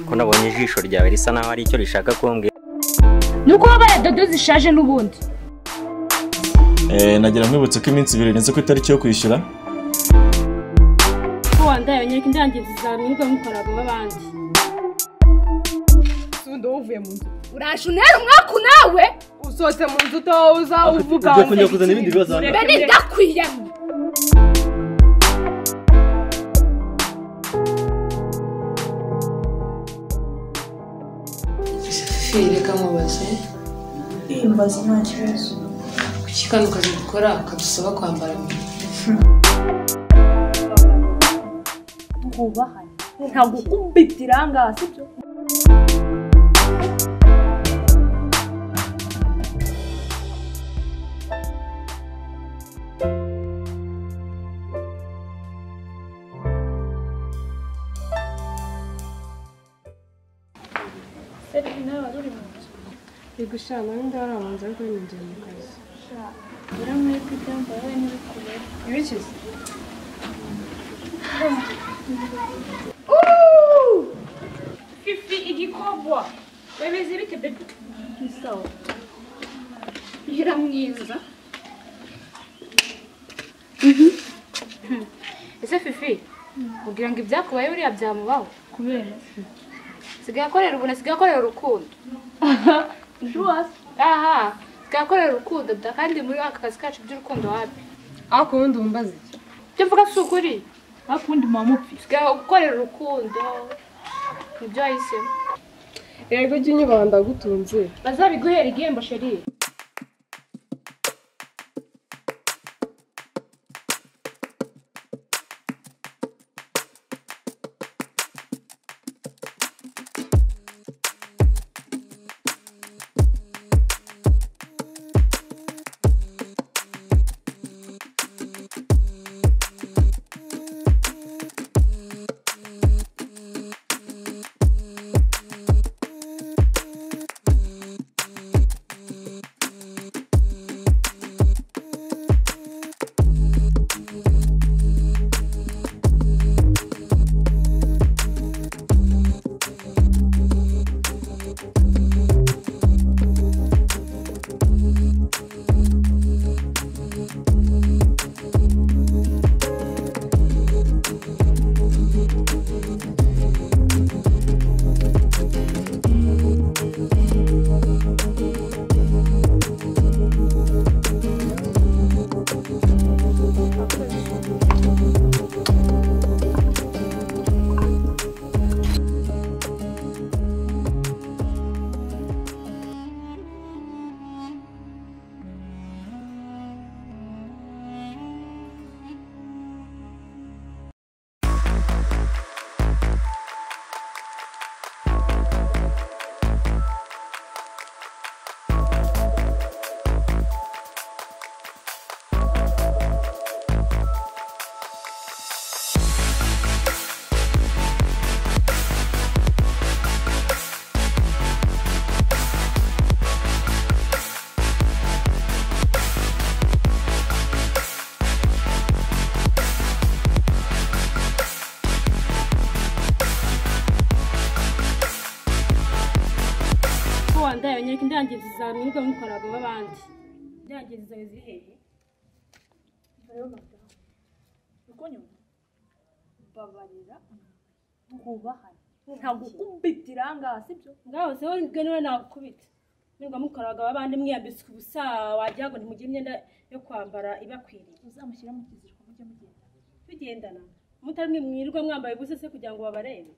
ko nabonye ijisho ryawe risa naho ari icyo rishaka kumbwira. Nuko wabaye dodo zishaje n'ubundi. Nagira nkwibutse ko iminsi 2 neze ko itariki yo kwishyura. Ko wandaye nyereka indangizi za mwirwa mukoraga babandi. Sundo uvuye mu nzu. Urashunera umwaku nawe? Usose mu nzu uza uvuga. Ujye kunjya kuzana ibindi bibazo. Bene ndakwiyamye. Reka mubaze imbaza nta kibazo kuki kano kazi dukora kadusaba kwambara Ngubahane ntabwo kumbitira ngaha sibyo Igushana ndara manza ko ninjye mu kazi. uramwe kwitamba yawe n'ibikure Ibikize. Fifi igikobwa wemeze bike bebe sawa Ira mwiza Ese Fifi ugira ngo ibyakubaye uriya byamubaho kubera sigakorera ubune sigakorera urukundo Juas aha sigakorera urukundo kandi muri aka kazi kacu by'urukundo wapi Ako wundi umbaze. byo mvuga si ukuri akundi mamupfi sigakorera urukundo nibyo wahisemo Yego jye nyibanda gutunze. bazabiguhera igihembo sheri wandaye nyereka indangizi za mwirwa mukoraga babandi indangizi zawe ziri hehe rero madamu uko nyuma babarira ngubahane ntabwo kumbitira ngaha sibyo ngaho se wowe niwe nakubita mwirwa mukoraga babandi mwiyambitswe ubusa wagira ngo ntimugire imyenda yo kwambara ibakwiriye uzamushyira mu kiziriko mujye mugenda tugendana mutari mwirwa mwambaye ubusa se kugira ngo babarebe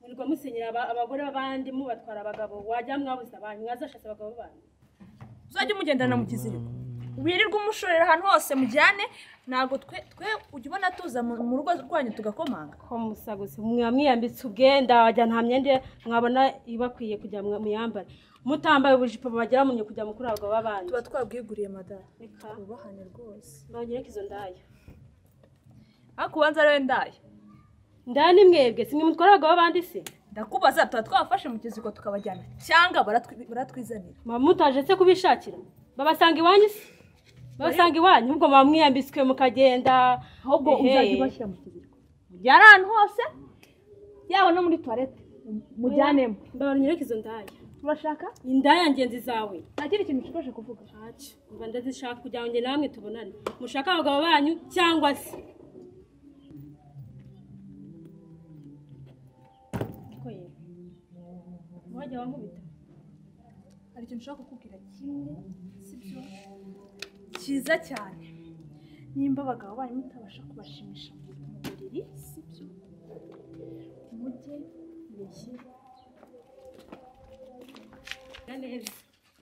mwirwa musenyera abagore b'abandi mubatwara abagabo wajya mwabuze abantu mwazashatse abagabo bandi uzajya umugendana mu kiziriko wirirwa umushorera ahantu hose mujyane ntabwo twe ujya ubona tuza mu rugo rwanyu tugakomanga ko musaguse mwiyambitse ubwenda wajya nta myenda mwabona ibakwiye kugira muyambare mutambaye ubujipo bagera munye kujya mukuru abagabo b'abandi tuba twabwiguriye madara reka ubahane rwose ndongera izo ndaya ariko ubanza rero ndaya ndani mwebwe simwe mutwara abagabo b'abandi se ndakubaza tuba twafashe mu kiziko tukabajyana cyangwa baratwizanira mama mutaje se kubishakira babasanga iwanyu se babasanga iwanyu ubwo mama mwiyambitswe mukagenda ahubwo uzajya ubashyira mu kiziko mujyana ahantu hose yaba no muri toilette mujyanemo ndabanyereka izo ndaya urashaka indaya ngenzi zawe nta kindi kintu ushobora kuvuga ntacyo mba ndazishaka kugira ngo njye namwe tubonane mushaka abagabo banyu cyangwa se wajya wankubita hari ikintu ushaka kukubwira kimwe sibyo cyiza cyane nimba abagabo banyu mutabasha kubashimisha mu buriri sibyo mujye mubishyire neza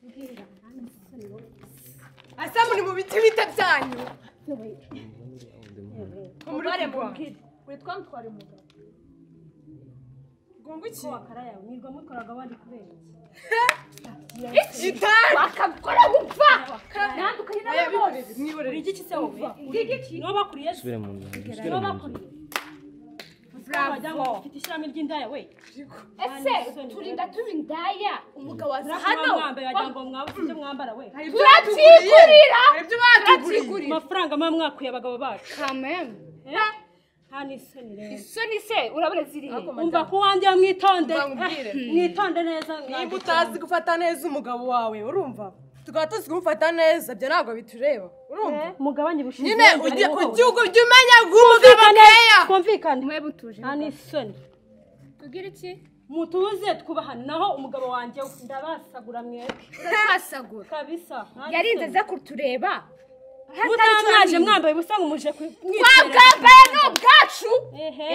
ubwira hano sano asa muri mu biti bita byanyu umubare mubwire witwa mutware umugabo ngo iki wakara yawe nirwa mukoraga wandi kubera iki itari bakakora gupfa nandukanye n'abandi mwibore iki se wowe ngiki no bakuriye Subire mu nzu. no bakuriye bravo ufite ishyirahamwe ry'indaya we ese turinda tuba indaya umugabo waza hano mwambaye wagira ngo mwabufite ibyo mwambara we turatsigurira hari ibyo batuguriye amafaranga mwa mwakuye abagabo bacu kameme nta n'isoni rero isoni se urabona zirihe umva ko wanjye mwitonde nkubwire. mwitonde neza niba utazi gufata neza umugabo wawe urumva tukaba tuzi kumufata neza ibyo ntabwo bitureba urumva mugabanye ubushize nyine ujya umenya guhumugabo keya twumvikane mwe butuje nta n'isoni tugira iki mutuze twubahane naho umugabo wanjye ndabasagura mwebwe urasagura kabisa yarinze aza kutureba mutamwaje mwambaye ubusa ngo muje twabwambaye n'ubwacu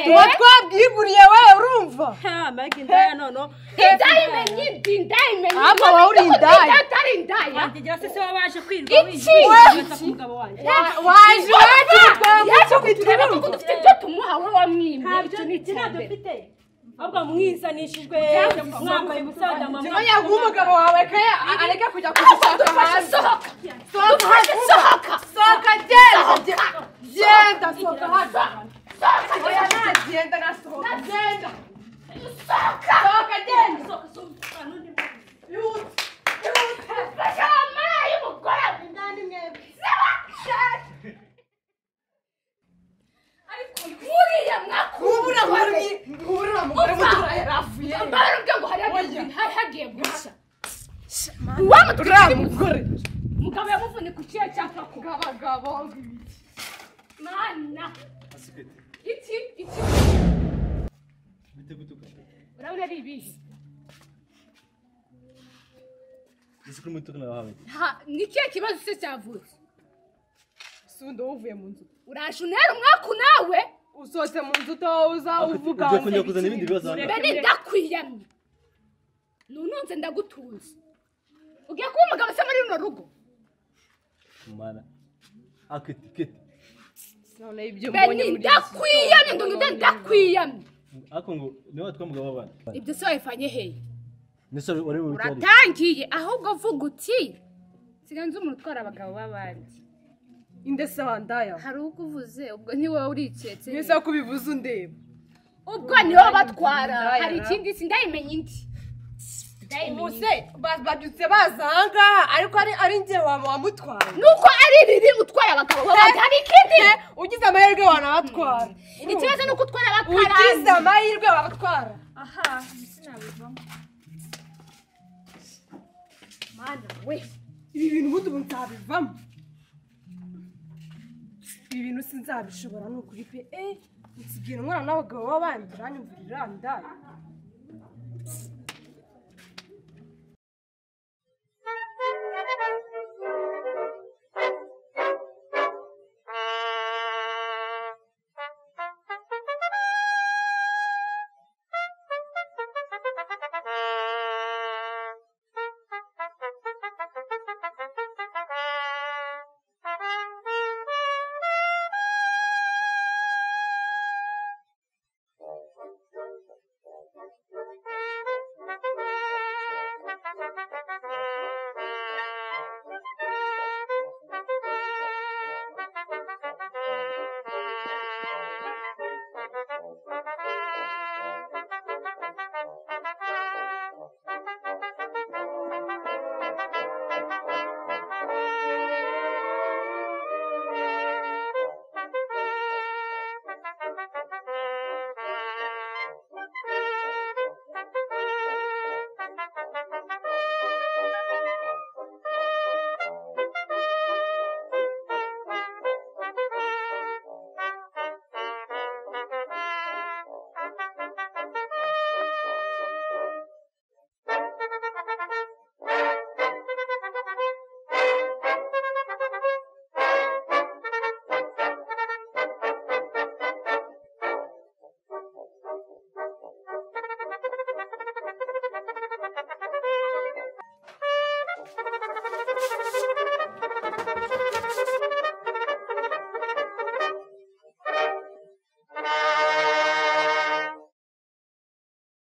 tuba twabwiguriye we urumva mbega indaya nono indayimenye indayimenye ahubwo wowe uri indaya atari indaya wagira se waba waje kwirirwa Iki? wishyura ku mugabo wanjye waje yaje kutureba kuko dufite ibyo tumuha we wamwimye icyo ni iterambere dufite ahubwo mwizanishijwe mwambaye ubusa wagira ngo umenya guhumugabo wawe keya areke kujya kugushaka hanze sohoka sohoka genda sohoka hano oya nagenda nasohoka genda sohoka genda hagiye gushya umugabo yamuvunye ku kiya cyapa ko mana iki urabona ari ibihe ni kihe kibazo se cyavutse sundo uvuye mu nzu uraje unera umwaku nawe usohotse mu nzu utoza uvuga ugiye kongera kuzana ibindi bibazo hano mbere ndakwiyamye nununze ndagutuza ugiye kuba umugabo se muri runo rugo mana aketi none ibyo mbere ndakwiyamye ndakwiyamye ako ngo niwe watwa mugabo w'abana ibyo se wayivanye hehe nese wari mu bitari uratangiye ahubwo vuga uti siganze umuntu utwara abagabo b'abandi indese wandaya hari uko uvuze ubwo ni wowe uriketse mbese ko ubivuze undeba ubwo ni wowe batwara hari ikindi sindayimenye indi ubuse babyutse baza ahangaha ariko ari njye wamutwara nuko ari riri utwaye abagabo b'abandi hari ikindi ugize amahirwe wanabatwara ikibazo ni uko utwara ugize abakarani amahirwe wabatwara aha sinabivamo mana we ibi bintu ubundi ubu nzabivamo ibi bintu sinzabishobora ni ukuri pe nsigira umwana n'abagabo b'abandi uranyumvirira ndaya